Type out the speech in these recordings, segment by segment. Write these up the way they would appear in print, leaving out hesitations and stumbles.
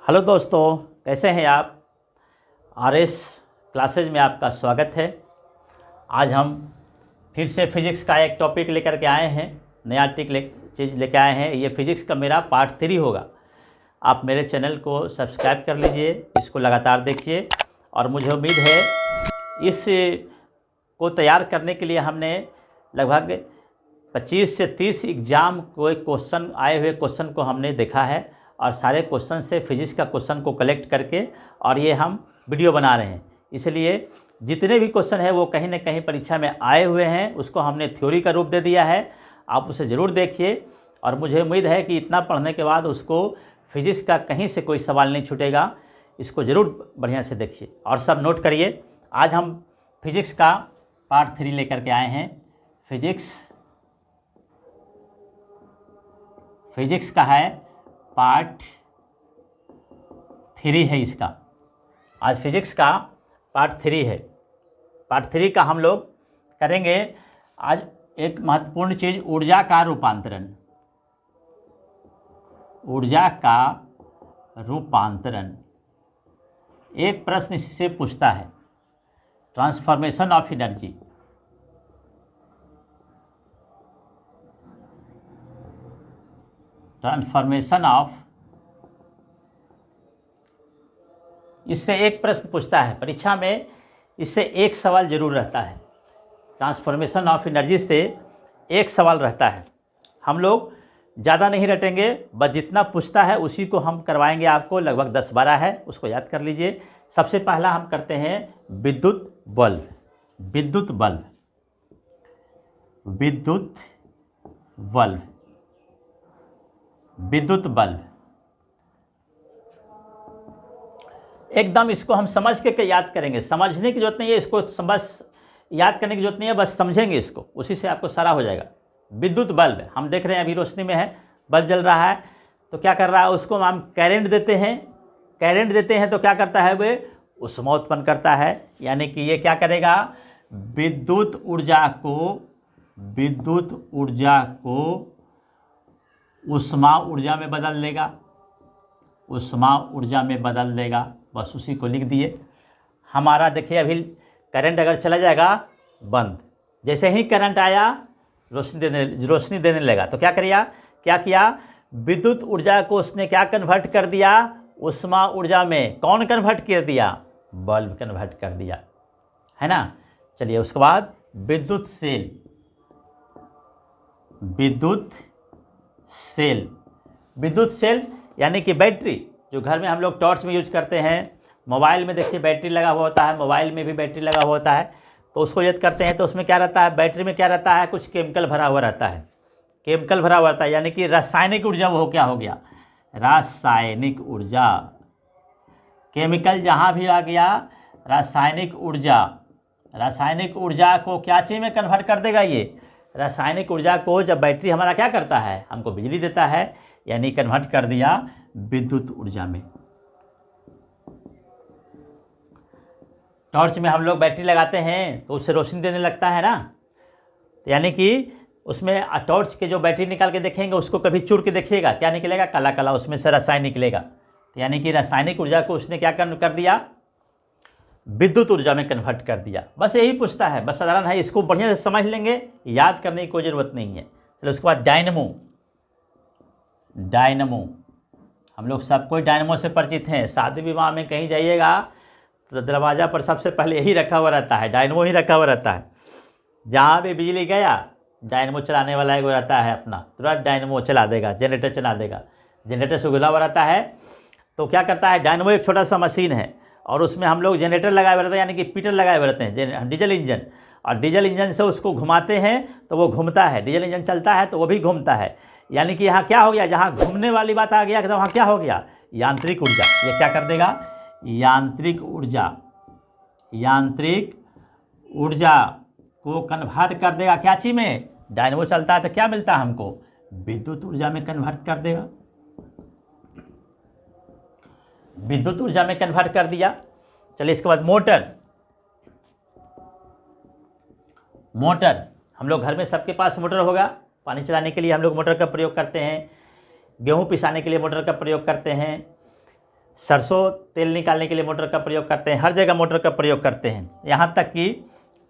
Hello दोस्तों, कैसे हैं आप। आरएस क्लासेज में आपका स्वागत है। आज हम फिर से फिज़िक्स का एक टॉपिक लेकर के आए हैं, नया चीज़ लेकर आए हैं। ये फिज़िक्स का मेरा पार्ट 3 होगा। आप मेरे चैनल को सब्सक्राइब कर लीजिए, इसको लगातार देखिए। और मुझे उम्मीद है इस को तैयार करने के लिए हमने लगभग 25 से 30 एग्ज़ाम कोई क्वेश्चन आए हुए क्वेश्चन को हमने देखा है और सारे क्वेश्चन से फिजिक्स का क्वेश्चन को कलेक्ट करके और ये हम वीडियो बना रहे हैं। इसलिए जितने भी क्वेश्चन है वो कहीं ना कहीं परीक्षा में आए हुए हैं, उसको हमने थ्योरी का रूप दे दिया है। आप उसे ज़रूर देखिए और मुझे उम्मीद है कि इतना पढ़ने के बाद उसको फिजिक्स का कहीं से कोई सवाल नहीं छूटेगा। इसको ज़रूर बढ़िया से देखिए और सब नोट करिए। आज हम फिजिक्स का पार्ट 3 लेकर के आए हैं। फिजिक्स का है पार्ट 3 है इसका। आज फिजिक्स का पार्ट 3 है। पार्ट 3 का हम लोग करेंगे आज एक महत्वपूर्ण चीज़, ऊर्जा का रूपांतरण। ऊर्जा का रूपांतरण एक प्रश्न इससे पूछता है, transformation of energy. Transformation of, इससे एक प्रश्न पूछता है परीक्षा में, इससे एक सवाल जरूर रहता है। ट्रांसफॉर्मेशन ऑफ एनर्जी से एक सवाल रहता है। हम लोग ज़्यादा नहीं रटेंगे, बस जितना पूछता है उसी को हम करवाएंगे आपको। लगभग 10-12 है, उसको याद कर लीजिए। सबसे पहला हम करते हैं विद्युत बल्ब। विद्युत बल्ब, विद्युत बल्ब, विद्युत बल्ब। एकदम इसको हम समझ के याद करेंगे। समझने की जरूरत नहीं है, इसको बस याद करने की जरूरत नहीं है, बस समझेंगे इसको, उसी से आपको सारा हो जाएगा। विद्युत बल्ब हम देख रहे हैं, अभी रोशनी में है, बल्ब जल रहा है तो क्या कर रहा है, उसको हम करंट देते हैं। करंट देते हैं तो क्या करता है, वे ऊष्मा उत्पन्न करता है। यानी कि ये क्या करेगा, विद्युत ऊर्जा को ऊष्मा ऊर्जा में बदल देगा। ऊष्मा ऊर्जा में बदल देगा, बस उसी को लिख दिए। हमारा देखिए अभी करंट अगर चला जाएगा बंद, जैसे ही करंट आया रोशनी देने लगा तो क्या किया, विद्युत ऊर्जा को उसने क्या कन्वर्ट कर दिया, ऊष्मा ऊर्जा में। कौन कन्वर्ट कर दिया, बल्ब कन्वर्ट कर दिया, है ना। चलिए उसके बाद विद्युत सेल। विद्युत सेल, विद्युत सेल यानी कि बैटरी, जो घर में हम लोग टॉर्च में यूज करते हैं। मोबाइल में देखिए बैटरी लगा हुआ होता है, मोबाइल में भी बैटरी लगा हुआ होता है, तो उसको यूज करते हैं। तो उसमें क्या रहता है, बैटरी में क्या रहता है, कुछ केमिकल भरा हुआ रहता है। केमिकल भरा हुआ रहता है यानी कि रासायनिक ऊर्जा, वो क्या हो गया, रासायनिक ऊर्जा। केमिकल जहाँ भी आ गया, रासायनिक ऊर्जा। रासायनिक ऊर्जा को क्या चीज़ में कन्वर्ट कर देगा, ये रासायनिक ऊर्जा को जब बैटरी हमारा क्या करता है, हमको बिजली देता है, यानी कन्वर्ट कर दिया विद्युत ऊर्जा में। टॉर्च में हम लोग बैटरी लगाते हैं तो उससे रोशनी देने लगता है ना, यानी कि उसमें टॉर्च के जो बैटरी निकाल के देखेंगे उसको कभी चूर के देखिएगा, क्या निकलेगा, काला काला, उसमें से रसायन निकलेगा। तो यानी कि रासायनिक ऊर्जा को उसने क्या कर दिया, विद्युत ऊर्जा में कन्वर्ट कर दिया। बस यही पूछता है, बस साधारण है, इसको बढ़िया से समझ लेंगे, याद करने की कोई ज़रूरत नहीं है। चलो उसके बाद डायनमो। डायनमो, हम लोग सब कोई डायनमो से परिचित हैं। शादी विवाह में कहीं जाइएगा तो दरवाज़ा पर सबसे पहले यही रखा हुआ रहता है, डायनमो ही रखा हुआ रहता है। जहाँ भी बिजली गया, डायनमो चलाने वाला एक रहता है अपना, तुरंत डायनमो चला देगा, जनरेटर चला देगा। जनरेटर से उगला हुआ रहता है तो क्या करता है, डायनमो एक छोटा सा मशीन है और उसमें हम लोग जनरेटर लगाए हुए रहते हैं, यानी कि पीटर लगाए हुए रहते हैं, डीजल इंजन। और डीजल इंजन से उसको घुमाते हैं तो वो घूमता है, डीजल इंजन चलता है तो वो भी घूमता है। यानी कि यहाँ क्या हो गया, जहाँ घूमने वाली बात आ गया तो वहाँ क्या हो गया, यांत्रिक ऊर्जा। ये क्या कर देगा, यांत्रिक ऊर्जा। यांत्रिक ऊर्जा को कन्वर्ट कर देगा क्या चीज़ में, डायनमो चलता है तो क्या मिलता है हमको, विद्युत ऊर्जा में कन्वर्ट कर देगा। विद्युत ऊर्जा में कन्वर्ट कर दिया। चलिए इसके बाद मोटर। मोटर हम लोग घर में सबके पास मोटर होगा, पानी चलाने के लिए हम लोग मोटर का प्रयोग करते हैं। गेहूं पिसाने के लिए मोटर का प्रयोग करते हैं। सरसों तेल निकालने के लिए मोटर का प्रयोग करते हैं, हर जगह मोटर का प्रयोग करते हैं। यहाँ तक कि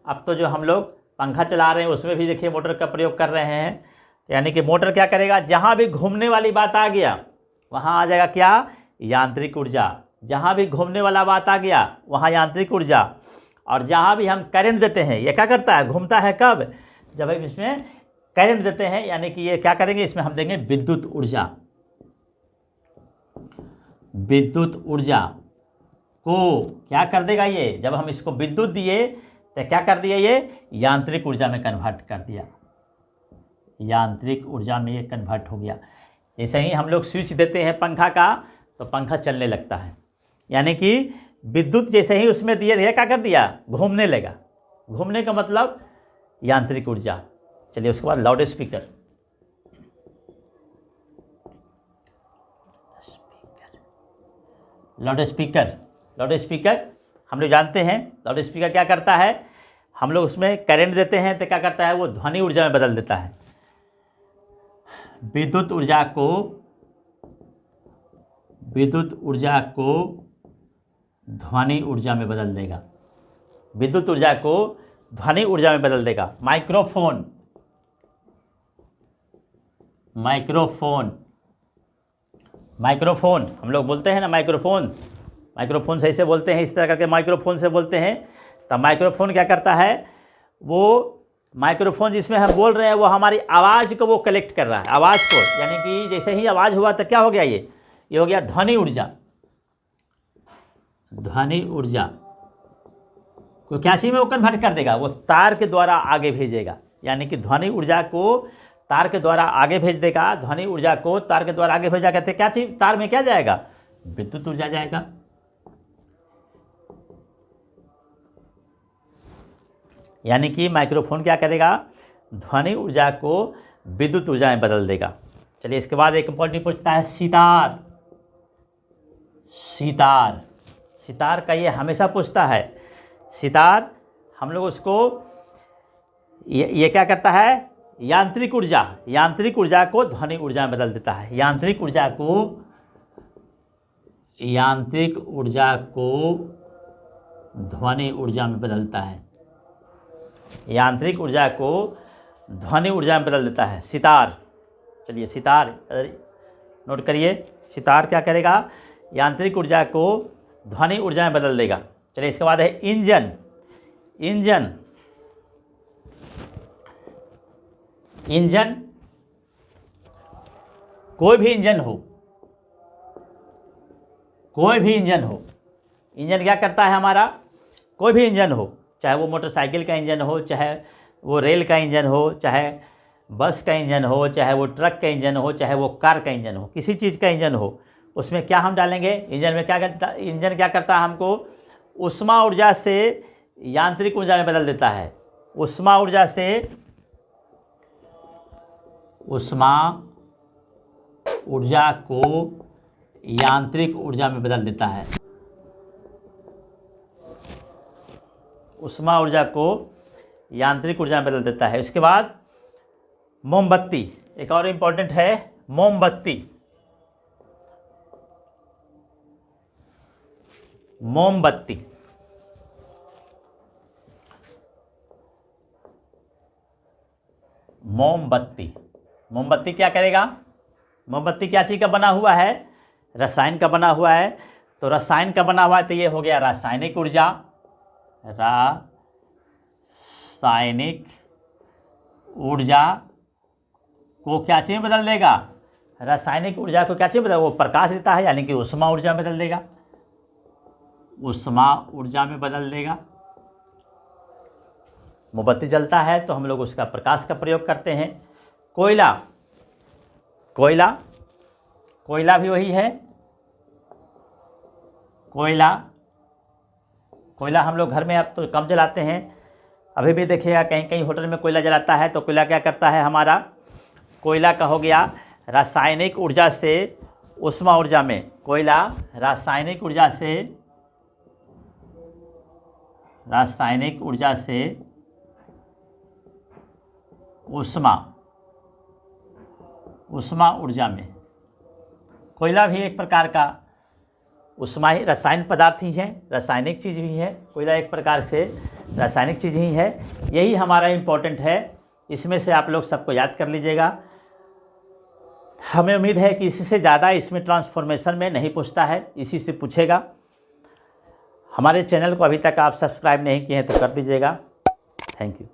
अब तो जो हम लोग पंखा चला रहे हैं उसमें भी देखिए मोटर का प्रयोग कर रहे हैं। यानी कि मोटर क्या करेगा, जहाँ भी घूमने वाली बात आ गया वहाँ आ जाएगा क्या, यांत्रिक ऊर्जा। जहाँ भी घूमने वाला बात आ गया वहाँ यांत्रिक ऊर्जा। और जहाँ भी हम करंट देते हैं ये क्या करता है, घूमता है कब, जब हम इसमें करंट देते हैं, यानी कि ये क्या करेंगे, इसमें हम देंगे विद्युत ऊर्जा। विद्युत ऊर्जा को क्या कर देगा ये, जब हम इसको विद्युत दिए तो क्या कर दिया, ये यांत्रिक ऊर्जा में कन्वर्ट कर दिया, यांत्रिक ऊर्जा में ये कन्वर्ट हो गया। जैसे ही हम लोग स्विच देते हैं पंखा का तो पंखा चलने लगता है, यानी कि विद्युत जैसे ही उसमें दिए क्या कर दिया, घूमने लगा। घूमने का मतलब यांत्रिक ऊर्जा। चलिए उसके बाद loud speaker. Loud speaker, loud speaker हम लोग जानते हैं लाउड स्पीकर क्या करता है, हम लोग उसमें करंट देते हैं तो क्या करता है, वो ध्वनि ऊर्जा में बदल देता है। विद्युत ऊर्जा को ध्वनि ऊर्जा में बदल देगा, विद्युत ऊर्जा को ध्वनि ऊर्जा में बदल देगा। माइक्रोफोन, माइक्रोफोन, माइक्रोफोन हम लोग बोलते हैं ना, माइक्रोफोन, माइक्रोफोन सही से बोलते हैं, इस तरह करके माइक्रोफोन से बोलते हैं। तो माइक्रोफोन क्या करता है, वो माइक्रोफोन जिसमें हम बोल रहे हैं वो हमारी आवाज़ को वो कलेक्ट कर रहा है, आवाज़ को, यानी कि जैसे ही आवाज़ हुआ तो क्या हो गया, ये हो गया ध्वनि ऊर्जा। ध्वनि ऊर्जा को क्या चीज़ में वो कन्वर्ट कर देगा, वो तार के द्वारा आगे भेजेगा, यानी कि ध्वनि ऊर्जा को तार के द्वारा आगे भेज देगा। ध्वनि ऊर्जा को तार के द्वारा आगे भेजा, कहते क्या चीज़, तार में क्या जाएगा, विद्युत ऊर्जा जाएगा। यानी कि माइक्रोफोन क्या करेगा, ध्वनि ऊर्जा को विद्युत ऊर्जा में बदल देगा। चलिए इसके बाद एक इंपॉर्टेंट पूछता है सितार। सितार, सितार का ये हमेशा पूछता है। सितार हम लोग उसको ये क्या करता है, यांत्रिक ऊर्जा, यांत्रिक ऊर्जा को ध्वनि ऊर्जा में बदल देता है। यांत्रिक ऊर्जा को ध्वनि ऊर्जा में बदलता है, यांत्रिक ऊर्जा को ध्वनि ऊर्जा में बदल देता है सितार। चलिए सितार नोट करिए, सितार क्या करेगा, यांत्रिक ऊर्जा को ध्वनि ऊर्जा में बदल देगा। चलिए इसके बाद है इंजन। इंजन, इंजन कोई भी इंजन हो, कोई भी इंजन हो, इंजन क्या करता है हमारा, कोई भी इंजन हो, चाहे वो मोटरसाइकिल का इंजन हो, चाहे वो रेल का इंजन हो, चाहे बस का इंजन हो, चाहे वो ट्रक का इंजन हो, चाहे वो कार का इंजन हो, किसी चीज़ का इंजन हो, उसमें क्या हम डालेंगे, इंजन में क्या करता, इंजन क्या करता है, हमको ऊष्मा ऊर्जा से यांत्रिक ऊर्जा में बदल देता है। ऊष्मा ऊर्जा से ऊष्मा ऊर्जा को यांत्रिक ऊर्जा में बदल देता है। ऊष्मा ऊर्जा को यांत्रिक ऊर्जा में बदल देता है। इसके बाद मोमबत्ती, एक और इम्पोर्टेंट है मोमबत्ती। मोमबत्ती, मोमबत्ती, मोमबत्ती क्या करेगा, मोमबत्ती क्या चीज़ का बना हुआ है, रसायन का बना हुआ है। तो रसायन का बना हुआ है तो ये हो गया रासायनिक ऊर्जा। रासायनिक ऊर्जा को क्या चीज़ में बदल देगा, रासायनिक ऊर्जा को क्या चीज़ में बदल, वो प्रकाश देता है, यानी कि ऊष्मा ऊर्जा में बदल देगा, ऊष्मा ऊर्जा में बदल देगा। मोमबत्ती जलता है तो हम लोग उसका प्रकाश का प्रयोग करते हैं। कोयला, कोयला, कोयला भी वही है। कोयला, कोयला हम लोग घर में अब तो कम जलाते हैं, अभी भी देखिएगा कहीं कहीं होटल में कोयला जलाता है। तो कोयला क्या करता है हमारा, कोयला का हो गया रासायनिक ऊर्जा से ऊष्मा ऊर्जा में, कोयला रासायनिक ऊर्जा से, रासायनिक ऊर्जा से ऊष्मा, ऊष्मा ऊर्जा में। कोयला भी एक प्रकार का उष्मा ही रसायन पदार्थ ही है, रासायनिक चीज़ भी है, कोयला एक प्रकार से रासायनिक चीज़ ही है। यही हमारा इम्पोर्टेंट है, इसमें से आप लोग सबको याद कर लीजिएगा। हमें उम्मीद है कि इससे ज़्यादा इसमें ट्रांसफॉर्मेशन में नहीं पूछता है, इसी से पूछेगा। हमारे चैनल को अभी तक आप सब्सक्राइब नहीं किए हैं तो कर दीजिएगा। Thank you.